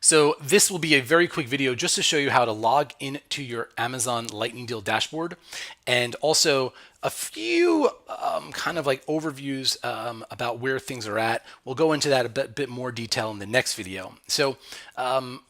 So this will be a very quick video just to show you how to log into your Amazon Lightning Deal dashboard, and also a few kind of like overviews about where things are at. We'll go into that a bit more detail in the next video. So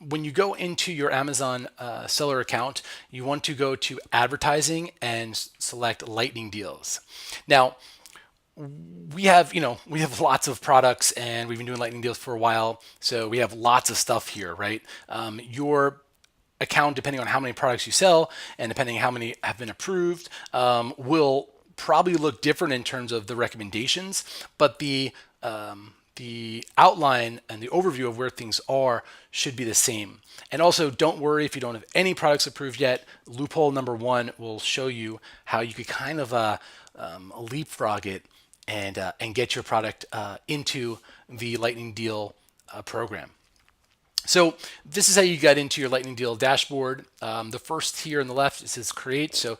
when you go into your Amazon seller account, you want to go to advertising and select Lightning Deals. Now, we have lots of products, and we've been doing lightning deals for a while, so we have lots of stuff here, right? Your account, depending on how many products you sell and depending on how many have been approved, will probably look different in terms of the recommendations, but the outline and the overview of where things are should be the same. And also, don't worry if you don't have any products approved yet. Loophole number one will show you how you could kind of leapfrog it and get your product into the Lightning Deal program. So this is how you get into your Lightning Deal dashboard. The first here on the left, it says create. So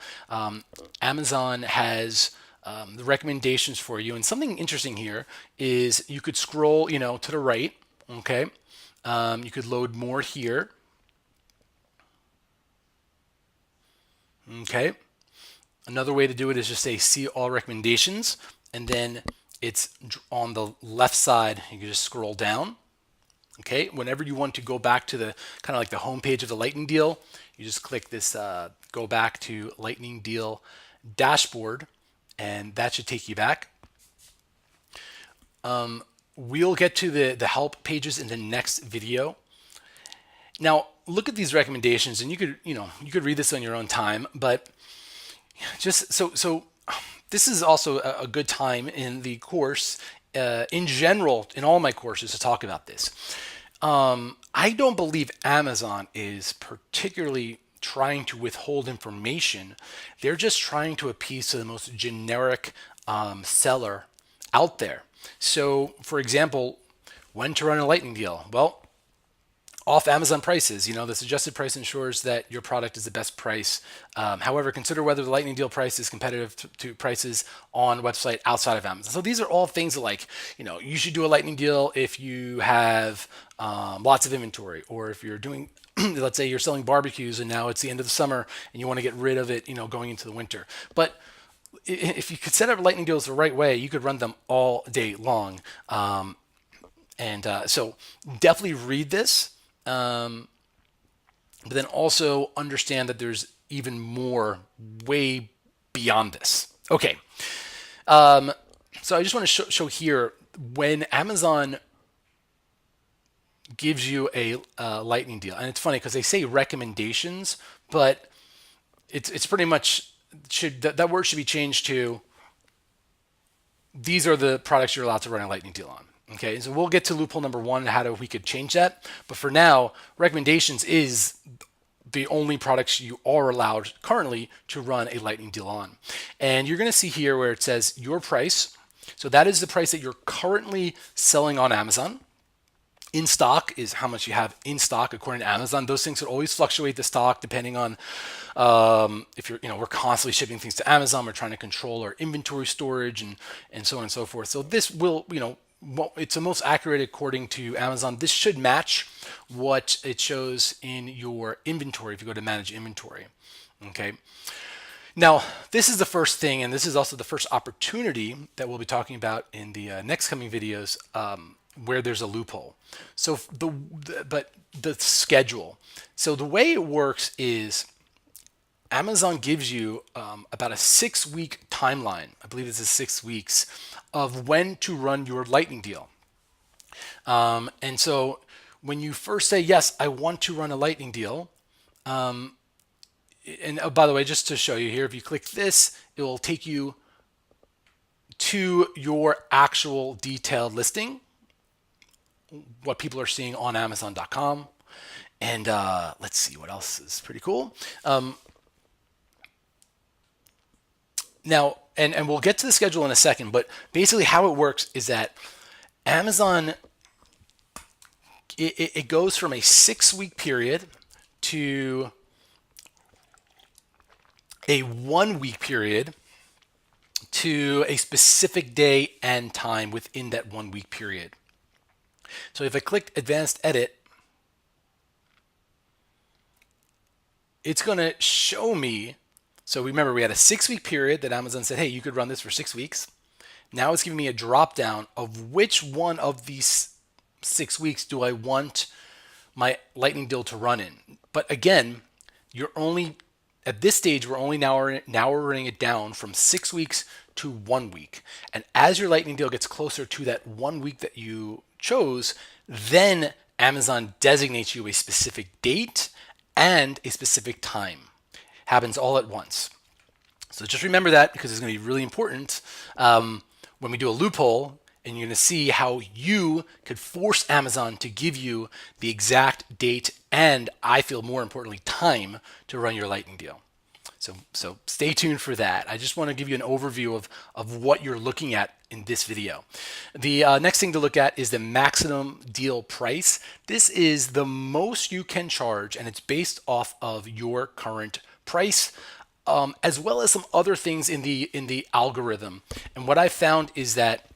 Amazon has the recommendations for you. And something interesting here is you could scroll, to the right. Okay. You could load more here. Okay. Another way to do it is just say see all recommendations, and then it's on the left side. You can just scroll down. Okay, whenever you want to go back to the kind of like the home page of the Lightning Deal, you just click this go back to Lightning Deal dashboard, and that should take you back. We'll get to the help pages in the next video. Now, look at these recommendations, and you could read this on your own time, but just so this is also a good time in the course, in general, in all my courses, to talk about this. I don't believe Amazon is particularly trying to withhold information. They're just trying to appease to the most generic seller out there. So, for example, when to run a lightning deal? Well, off Amazon prices. The suggested price ensures that your product is the best price. However, consider whether the Lightning Deal price is competitive to prices on website outside of Amazon. So these are all things that, like, you should do a Lightning Deal if you have lots of inventory, or if you're doing, let's say you're selling barbecues and now it's the end of the summer and you want to get rid of it, going into the winter. But if you could set up Lightning Deals the right way, you could run them all day long. So definitely read this. But then also understand that there's even more way beyond this. Okay. So I just want to show here when Amazon gives you a lightning deal, and it's funny because they say recommendations, but it's pretty much that word should be changed to these are the products you're allowed to run a lightning deal on. Okay, so we'll get to loophole number one and we could change that. But for now, recommendations is the only products you are allowed currently to run a lightning deal on. And you're going to see here where it says your price. So that is the price that you're currently selling on Amazon. In stock is how much you have in stock according to Amazon. Those things will always fluctuate the stock depending on if we're constantly shipping things to Amazon. We're trying to control our inventory storage and so on and so forth. So this will, it's the most accurate according to Amazon. This should match what it shows in your inventory if you go to manage inventory. Okay. Now, this is the first thing, and this is also the first opportunity that we'll be talking about in the next coming videos, where there's a loophole. So the schedule. So the way it works is Amazon gives you about a 6-week timeline. I believe this is 6 weeks of when to run your lightning deal. And so when you first say, yes, I want to run a lightning deal, and oh, by the way, just to show you here, if you click this, it will take you to your actual detailed listing, what people are seeing on Amazon.com. And let's see what else is pretty cool. Now, and we'll get to the schedule in a second, but basically how it works is that Amazon, it goes from a 6-week period to a 1-week period to a specific day and time within that 1-week period. So if I click advanced edit, it's going to show me. So remember, we had a 6 week period that Amazon said, hey, you could run this for 6 weeks. Now it's giving me a drop down of which one of these 6 weeks do I want my lightning deal to run in. But again, you're only at this stage, we're only narrowing it down from 6 weeks to 1 week. And as your lightning deal gets closer to that 1 week that you chose, then Amazon designates you a specific date and a specific time. Happens all at once. So just remember that, because it's going to be really important when we do a loophole, and you're going to see how you could force Amazon to give you the exact date and, I feel more importantly, time to run your lightning deal. So stay tuned for that. I just want to give you an overview of what you're looking at in this video. The next thing to look at is the maximum deal price. This is the most you can charge, and it's based off of your current price, as well as some other things in the algorithm. And what I found is that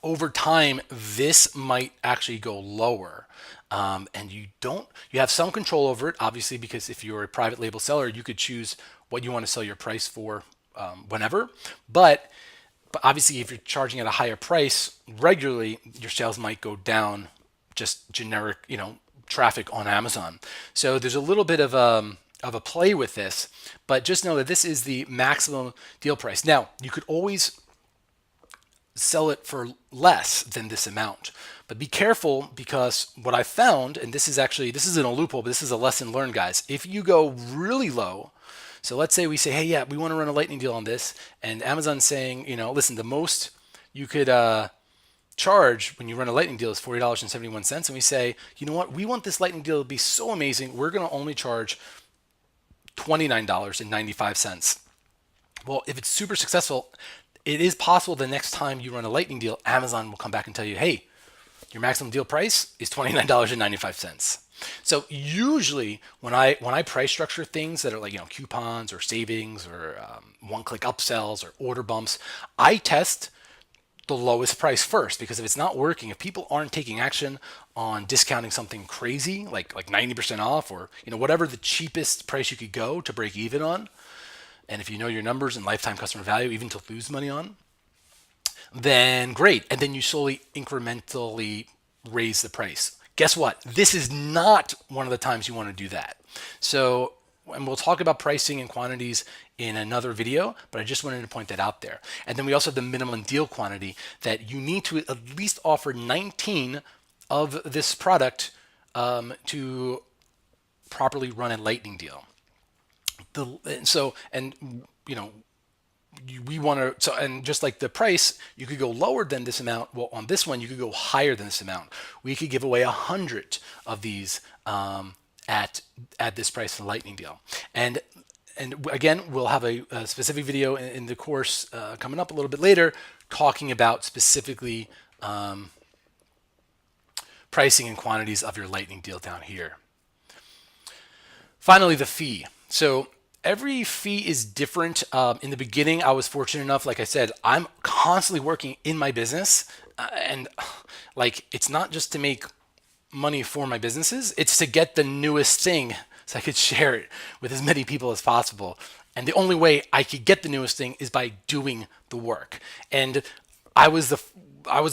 over time, this might actually go lower. And you have some control over it, obviously, because if you're a private label seller, you could choose what you want to sell your price for whenever. But obviously, if you're charging at a higher price regularly, your sales might go down, just generic, traffic on Amazon. So there's a little bit of a play with this, but just know that this is the maximum deal price. Now, you could always sell it for less than this amount. But be careful, because what I found, and this isn't a loophole, but this is a lesson learned, guys. If you go really low, so let's say we say, hey, yeah, we want to run a lightning deal on this, and Amazon's saying, listen, the most you could charge when you run a lightning deal is $40.71, and we say, you know what, we want this lightning deal to be so amazing, we're going to only charge $29.95. Well, if it's super successful, it is possible the next time you run a lightning deal, Amazon will come back and tell you, hey, your maximum deal price is $29.95. So usually when I price structure things that are like coupons or savings or one-click upsells or order bumps, I test the lowest price first, because if it's not working, if people aren't taking action on discounting something crazy like 90% off, or whatever the cheapest price you could go to break even on, and if you know your numbers and lifetime customer value, even to lose money on, then great. And then you slowly, incrementally raise the price. Guess what? This is not one of the times you want to do that. So, and we'll talk about pricing and quantities in another video, but I just wanted to point that out there. And then we also have the minimum deal quantity, that you need to at least offer 19 of this product to properly run a lightning deal. We want to, and just like the price, you could go lower than this amount. Well, on this one, you could go higher than this amount. We could give away 100 of these at this price in the lightning deal. And again, we'll have a specific video in the course coming up a little bit later, talking about specifically pricing and quantities of your lightning deal down here. Finally, the fee. So every fee is different. In the beginning, I was fortunate enough, like I said, I'm constantly working in my business, and it's not just to make money for my businesses, it's to get the newest thing so I could share it with as many people as possible. And the only way I could get the newest thing is by doing the work. And I was the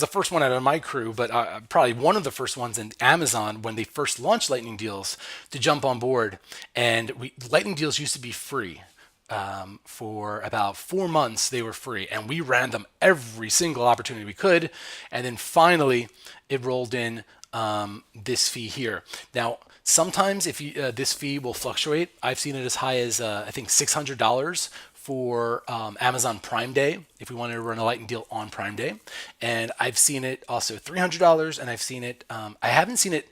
first one out of my crew, but probably one of the first ones in Amazon when they first launched Lightning Deals to jump on board. And Lightning Deals used to be free. For about 4 months, they were free, and we ran them every single opportunity we could. And then finally, it rolled in this fee here. Now, sometimes this fee will fluctuate. I've seen it as high as I think $600 for Amazon Prime Day, if we wanted to run a lightning deal on Prime Day. And I've seen it also $300, and I've seen it, I haven't seen it,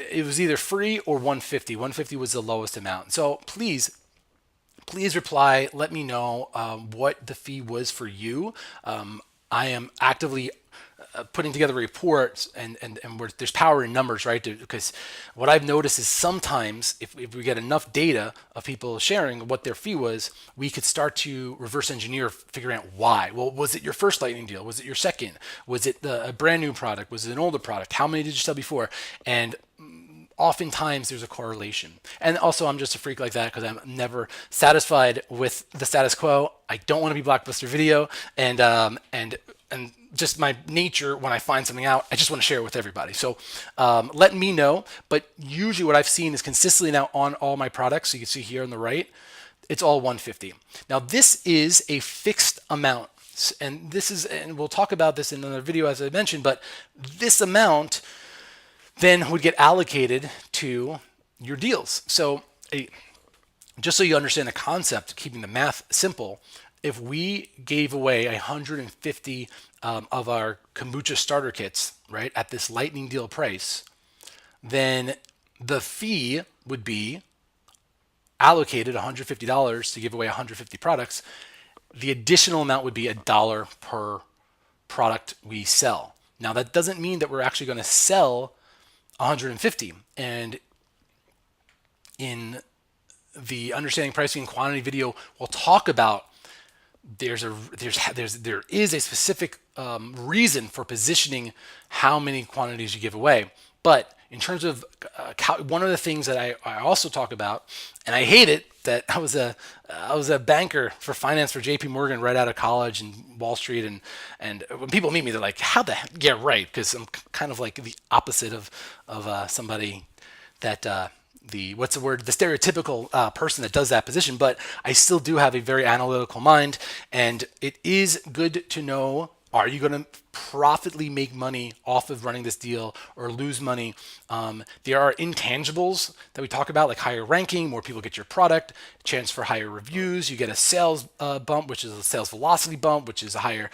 it was either free or $150. $150 was the lowest amount. So please reply, let me know what the fee was for you. I am actively putting together reports, and there's power in numbers, right? Because what I've noticed is sometimes if we get enough data of people sharing what their fee was, we could start to reverse engineer, figuring out why. Well, was it your first lightning deal? Was it your second? Was it a brand new product? Was it an older product? How many did you sell before? And oftentimes there's a correlation. And also, I'm just a freak like that because I'm never satisfied with the status quo. I don't want to be Blockbuster Video, and just my nature, when I find something out, I just want to share it with everybody. So let me know. But usually what I've seen is consistently now on all my products, so you can see here on the right, it's all 150. Now this is a fixed amount. And we'll talk about this in another video, as I mentioned, but this amount then would get allocated to your deals. So just so you understand the concept, keeping the math simple, if we gave away 150 of our kombucha starter kits, right, at this lightning deal price, then the fee would be allocated $150 to give away 150 products. The additional amount would be $1 per product we sell. Now that doesn't mean that we're actually going to sell 150. And in the understanding pricing and quantity video, we'll talk about there is a specific reason for positioning how many quantities you give away. But in terms of one of the things that I also talk about, and I hate it, that I was a banker for finance for JP Morgan right out of college and Wall Street, and when people meet me, they're like, how the heck? Yeah, right, because I'm kind of like the opposite of somebody that the stereotypical person that does that position. But I still do have a very analytical mind, and it is good to know, are you going to profitably make money off of running this deal or lose money? There are intangibles that we talk about, like higher ranking, more people get your product, chance for higher reviews. You get a sales bump, which is a sales velocity bump, which is a higher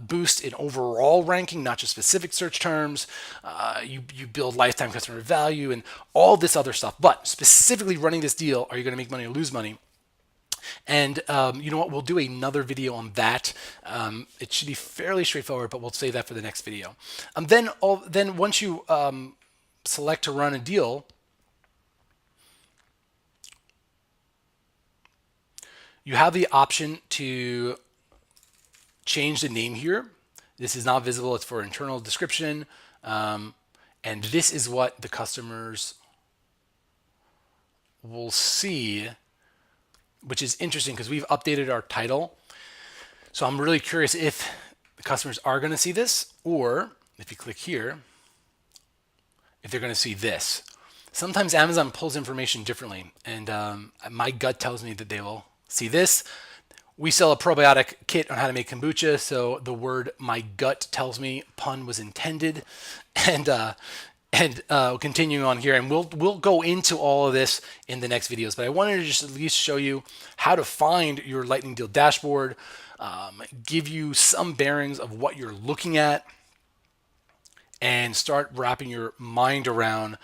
boost in overall ranking, not just specific search terms. You build lifetime customer value and all this other stuff. But specifically running this deal, are you going to make money or lose money? And you know what? We'll do another video on that. It should be fairly straightforward, but we'll save that for the next video. Then once you select to run a deal, you have the option to change the name here. This is not visible. It's for internal description. And this is what the customers will see, which is interesting because we've updated our title. So I'm really curious if the customers are going to see this, or if you click here, if they're going to see this. Sometimes Amazon pulls information differently, and my gut tells me that they will see this. We sell a probiotic kit on how to make kombucha, so the word "my gut tells me" pun was intended, and continuing on here, and we'll go into all of this in the next videos, but I wanted to just at least show you how to find your Lightning Deal dashboard, give you some bearings of what you're looking at, and start wrapping your mind around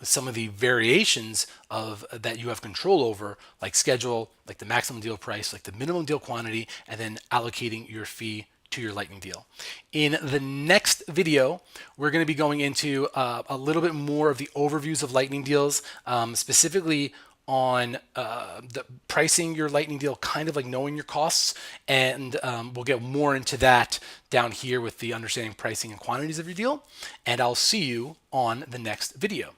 some of the variations of that you have control over, like schedule, like the maximum deal price, like the minimum deal quantity, and then allocating your fee to your Lightning Deal. In the next video, we're going to be going into a little bit more of the overviews of Lightning Deals, specifically on the pricing your Lightning Deal, kind of like knowing your costs, and we'll get more into that down here with the understanding pricing and quantities of your deal, and I'll see you on the next video.